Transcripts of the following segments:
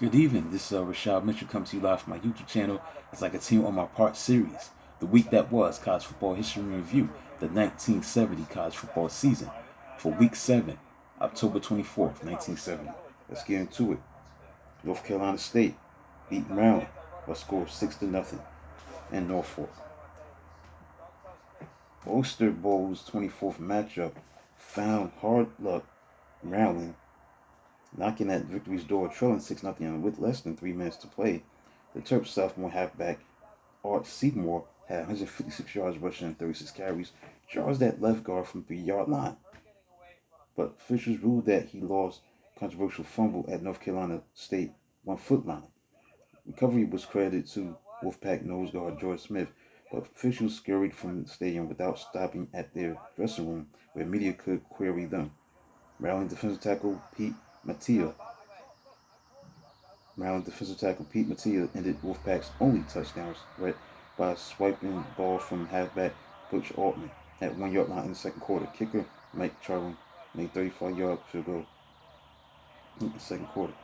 Good evening. This is Rashad Mitchell coming to you live from my YouTube channel as I continue on my part series, The Week That Was College Football History Review, the 1970 college football season for Week 7, October 24th, 1970. Let's get into it. North Carolina State beat Maryland by a score of 6-0 in Norfolk. Oyster Bowl's 24th matchup found hard luck Maryland knocking at victory's door, trailing 6-0 with less than 3 minutes to play. The Terps sophomore halfback Art Seymour had 156 yards rushing and 36 carries, charged that left guard from the 3-yard line. But officials ruled that he lost controversial fumble at North Carolina State 1-foot line. Recovery was credited to Wolfpack nose guard George Smith, but officials scurried from the stadium without stopping at their dressing room where media could query them. Maryland defensive tackle Pete Mattia ended Wolfpack's only touchdown threat by swiping ball from halfback Butch Altman at 1-yard line in the second quarter. Kicker Mike Charlton made 35-yard field goal in the second quarter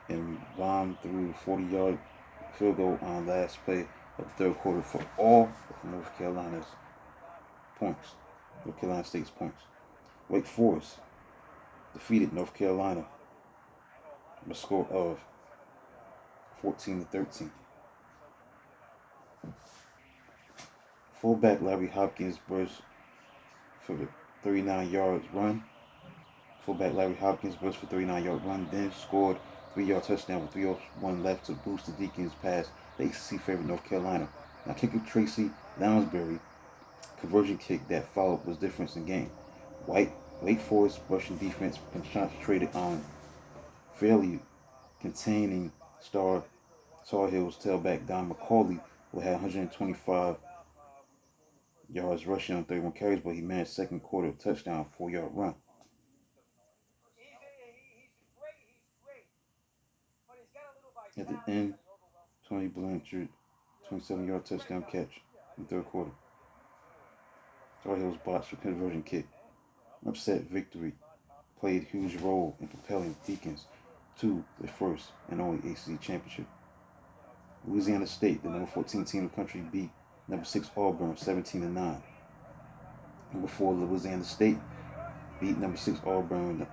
and bombed through 40-yard field goal on last play of the third quarter for all of North Carolina State's points. Wake Forest defeated North Carolina by a score of 14-13. Fullback Larry Hopkins burst for the 39-yard run. Then scored 3-yard touchdown with 3:01 left to boost the Deacons past the ACC favorite North Carolina. Now kicker Tracy Lounsbury conversion kick that followed was difference in game. Wake Forest rushing defense concentrated on fairly containing Tar Heels tailback Don McCauley, who had 125 yards rushing on 31 carries, but he managed second quarter touchdown 4-yard run. At the end, Tony Blanchard 27-yard touchdown catch in the third quarter. Tar Heels botched a conversion kick. Upset victory played a huge role in propelling Deacons to their first and only ACC championship. Louisiana State, the number 14 team in the country, beat number 6 Auburn 17-9. Number 4 Louisiana State beat number 6 Auburn,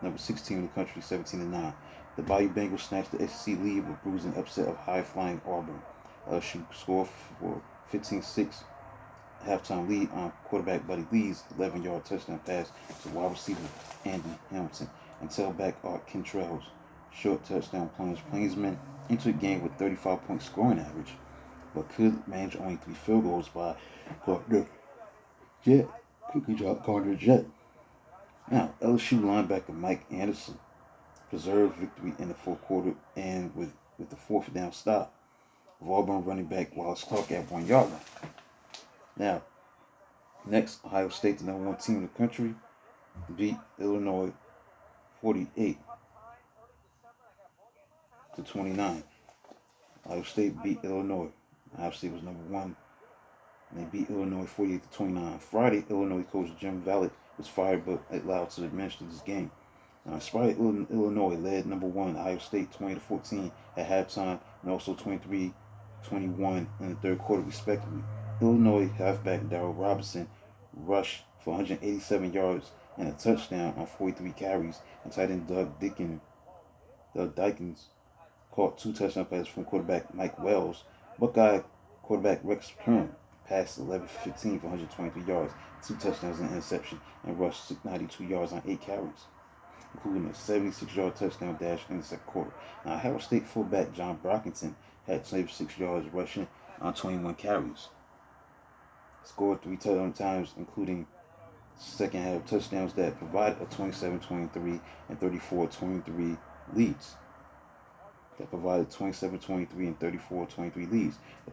number 6 team in the country, 17-9. The Bayou Bengals snatched the SEC lead with bruising upset of high-flying Auburn. LSU scored for 15-6 halftime lead on quarterback Buddy Lee's 11-yard touchdown pass to wide receiver Andy Hamilton and tailback Art Kentrell's short touchdown plunge Plainsmen into the game with 35-point scoring average, but could manage only 3 field goals by Gardner Jett. Now, LSU linebacker Mike Anderson preserved victory in the fourth quarter and with the 4th down stop of Auburn running back Wallace Clark at 1-yard line. Now, next, Ohio State, the number 1 team in the country, beat Illinois 48-29. Ohio State beat Illinois. Ohio State was number 1. And they beat Illinois 48-29. Friday, Illinois coach Jim Vallick was fired but allowed to administer this game. Now, inspired Illinois led number 1 Ohio State 20-14 at halftime and also 23-21 in the third quarter, respectively. Illinois halfback Darrell Robinson rushed for 187 yards and a touchdown on 43 carries, and tight end Doug Dykins caught 2 touchdown passes from quarterback Mike Wells. Buckeye quarterback Rex Kern passed 11-15 for 123 yards, 2 touchdowns and an interception, and rushed 92 yards on 8 carries, including a 76-yard touchdown dash in the second quarter. Now, Ohio State fullback John Brockington had 26 yards rushing on 21 carries. Scored 3 times, including second half touchdowns that provided a 27-23 and 34-23 leads. The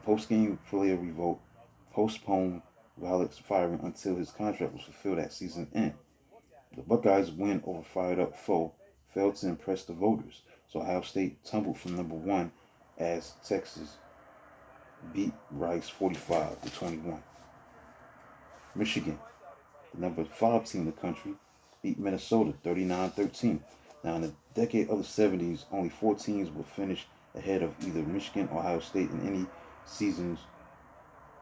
post-game player revolt postponed Vallick's firing until his contract was fulfilled at season end. The Buckeyes' win over fired-up foe failed to impress the voters, so Ohio State tumbled from number 1 as Texas beat Rice 45-21. Michigan, the number 5 team in the country, beat Minnesota 39-13. Now, in the decade of the 70s, only 4 teams would finish ahead of either Michigan or Ohio State in any season's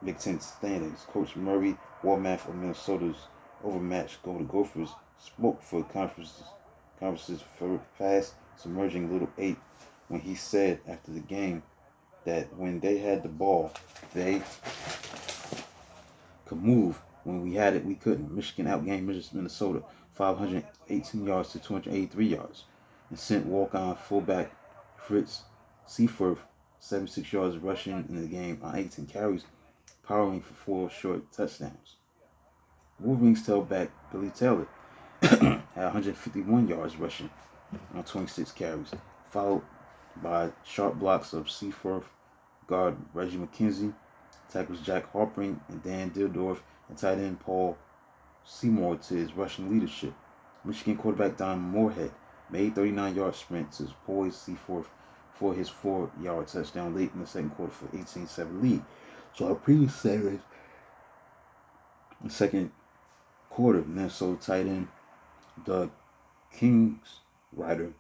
Big Ten standings. Coach Murray Warmath of Minnesota's overmatched Golden Gophers spoke for conference's fast submerging Little Eight when he said after the game that when they had the ball, they could move. When we had it, we couldn't. Michigan outgained Minnesota 518 yards to 283 yards and sent walk-on fullback Fritz Seifert 76 yards rushing in the game on 18 carries, powering for 4 short touchdowns. Wolverines tailback Billy Taylor had 151 yards rushing on 26 carries, followed by sharp blocks of Seifert guard Reggie McKenzie, tackles Jack Harpring and Dan Dildorf, and tight end Paul Seymour to his rushing leadership. Michigan quarterback Don Moorhead made 39-yard sprint to poise Seifert for his 4-yard touchdown late in the second quarter for 18-7 lead. So our previous series, the second quarter, Minnesota tight end Doug Kingsrider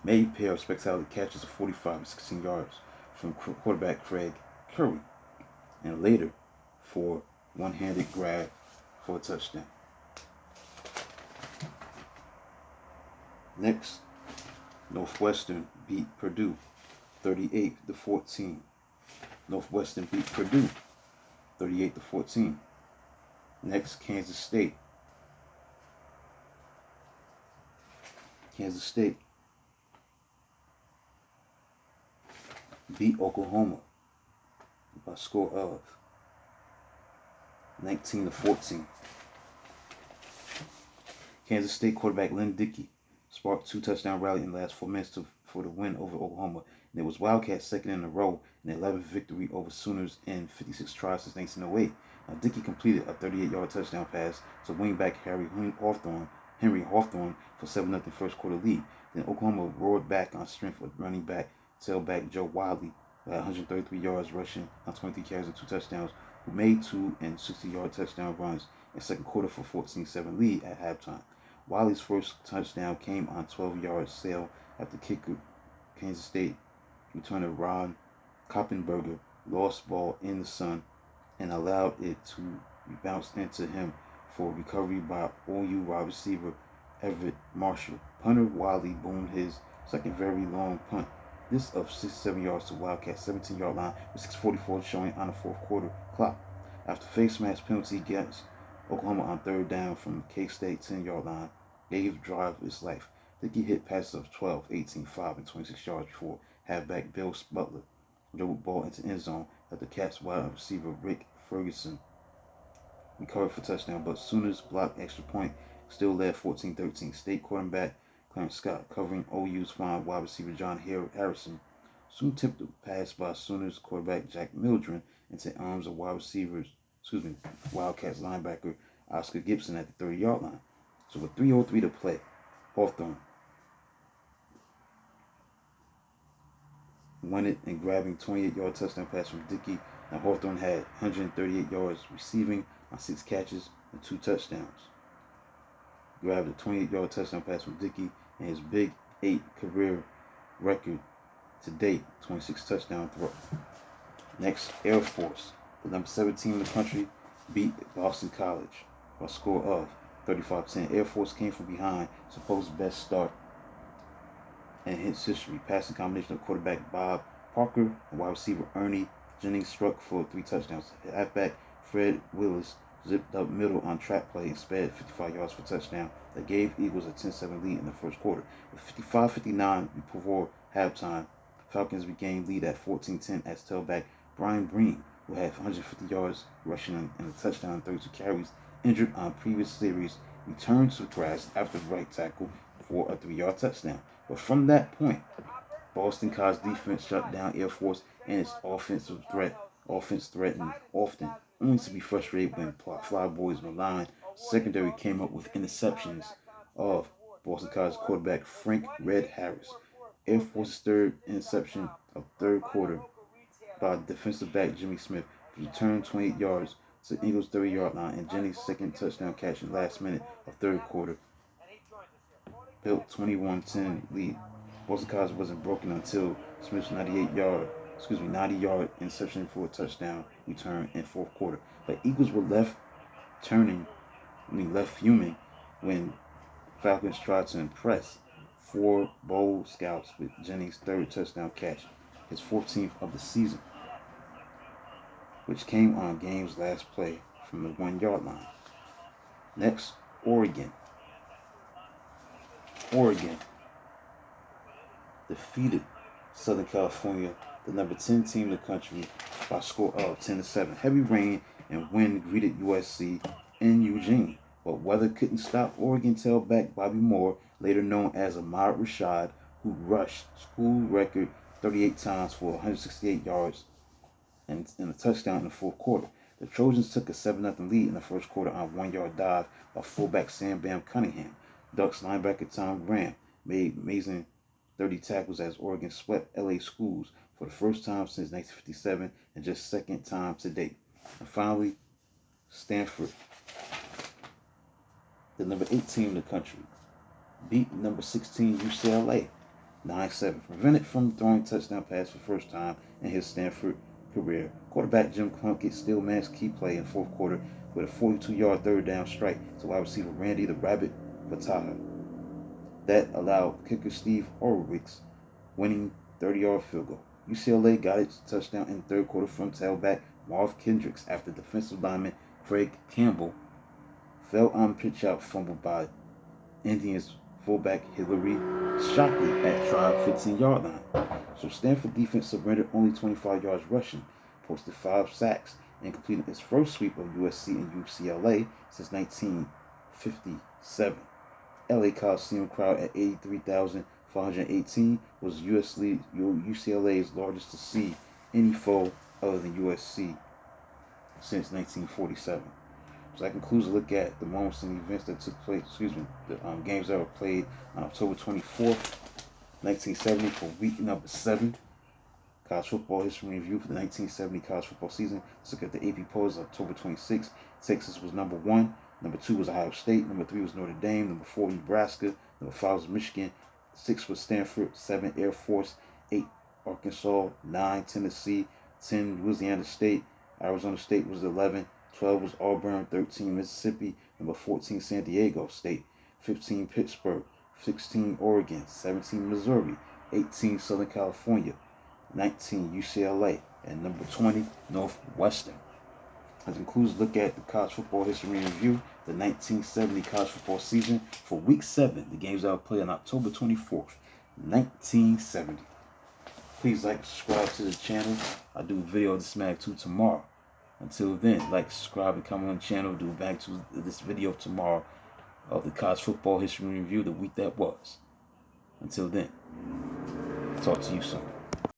made a pair of spectacular catches of 45 and 16 yards from quarterback Craig Curry, and later for one-handed grab for a touchdown. Next, Northwestern beat Purdue 38-14. Northwestern beat Purdue 38-14. Next, Kansas State. Kansas State beat Oklahoma by a score of 19-14. Kansas State quarterback Lynn Dickey sparked 2 touchdown rally in the last 4 minutes for the win over Oklahoma, and it was Wildcats' second in a row in the 11th victory over Sooners in 56 tries since 1908. Now, Dickey completed a 38-yard touchdown pass to wingback Henry Hawthorne for 7-0 first quarter lead. Then Oklahoma roared back on strength with running back tailback Joe Wiley at 133 yards rushing on 23 carries and 2 touchdowns, who made 2 and 60-yard touchdown runs in second quarter for 14-7 lead at halftime. Wiley's first touchdown came on 12-yard sail after kicker Kansas State returner Ron Koppenberger lost ball in the sun and allowed it to bounce into him for recovery by OU wide receiver Everett Marshall. Punter Wiley boomed his second very long punt, this of 67 yards to Wildcats' 17-yard line with 6:44 showing on the fourth quarter clock. After face mask penalty against Oklahoma on third down from K-State 10-yard line, gave the drive its life. Dickey hit passes of 12, 18, 5, and 26 yards before halfback Bill Butler drove the ball into end zone after Cats wide receiver Rick Ferguson recovered for touchdown, but Sooners blocked extra point, still led 14-13. State quarterback Clarence Scott covering OU's fine wide receiver John Harrison soon tipped the pass by Sooners quarterback Jack Mildren into arms of Wildcats linebacker Oscar Gibson at the 30-yard line. So with 3:03 to play, Hawthorne won it and grabbing 28-yard touchdown pass from Dickey. Now Hawthorne had 138 yards receiving on 6 catches and 2 touchdowns. Grabbed a 28-yard touchdown pass from Dickey and his Big 8 career record to date, 26 touchdown throw. Next, Air Force, the number 17 in the country, beat Boston College by a score of 35-10. Air Force came from behind, supposed best start in its history. Passing combination of quarterback Bob Parker and wide receiver Ernie Jennings struck for 3 touchdowns. Halfback Fred Willis zipped up middle on track play and sped 55 yards for touchdown that gave Eagles a 10-7 lead in the first quarter. With 55-59 before halftime, Falcons regained lead at 14-10 as tailback Brian Breen, who had 150 yards rushing and a touchdown and 32 carries, injured on previous series, returned to grass after right tackle for a 3-yard touchdown. But from that point, Boston College defense shut down Air Force and its offense threatened often, only to be frustrated when fly boys maligned secondary came up with interceptions of Boston College quarterback Frank Red Harris. Air Force's third interception of third quarter by defensive back Jimmy Smith returned 28 yards to Eagles' 30-yard line, and Jennings' second touchdown catch in the last minute of third quarter built 21-10 lead. Boston College wasn't broken until Smith's 90-yard interception for a touchdown return in fourth quarter. But Eagles were left fuming when Falcons tried to impress four bold scouts with Jennings' third touchdown catch, his 14th of the season, which came on game's last play from the 1-yard line. Next, Oregon. Oregon defeated Southern California, the number 10 team in the country, by a score of 10-7. Heavy rain and wind greeted USC in Eugene, but weather couldn't stop Oregon tailback Bobby Moore, later known as Ahmad Rashad, who rushed school record 38 times for 168 yards and a touchdown in the fourth quarter. The Trojans took a 7-0 lead in the first quarter on a 1-yard dive by fullback Sam Bam Cunningham. Ducks linebacker Tom Graham made amazing 30 tackles as Oregon swept LA schools for the first time since 1957 and just second time to date. And finally, Stanford, the number 8 team in the country, beat number 16 UCLA 9-7, prevented from throwing touchdown pass for the first time in his Stanford career. Quarterback Jim Plunkett still managed key play in the fourth quarter with a 42-yard third down strike to wide receiver Randy the Rabbit Vataha. That allowed kicker Steve Horowitz winning 30-yard field goal. UCLA got its touchdown in the third quarter from tailback Marv Kendricks after defensive lineman Craig Campbell fell on pitch out fumbled by Indians fullback Hillary Shockley at tribe 15-yard line. So Stanford defense surrendered only 25 yards rushing, posted 5 sacks, and completed its first sweep of USC and UCLA since 1957. LA Coliseum crowd at 83,518 was UCLA's largest to see any foe other than USC since 1947. So that concludes a look at the moments and events that took place, the games that were played on October 24th, 1970 for week number 7. College football history review for the 1970 college football season. Let's look at the AP polls October 26th. Texas was number 1. Number 2 was Ohio State. Number 3 was Notre Dame. Number 4, Nebraska. Number 5 was Michigan. 6 was Stanford. 7, Air Force. 8, Arkansas. 9, Tennessee. 10, Louisiana State. Arizona State was 11. 12 was Auburn. 13, Mississippi. Number 14, San Diego State. 15, Pittsburgh. 16, Oregon. 17, Missouri. 18, Southern California. 19, UCLA. And number 20, Northwestern. That concludes a look at the college football history review, the 1970 college football season for week 7. The games that will play on October 24th, 1970. Please like and subscribe to the channel. I'll do a video of this Mag 2 tomorrow. Until then, like, subscribe, and comment on the channel. Do back to this video tomorrow of the college football history review, the week that was. Until then, talk to you soon.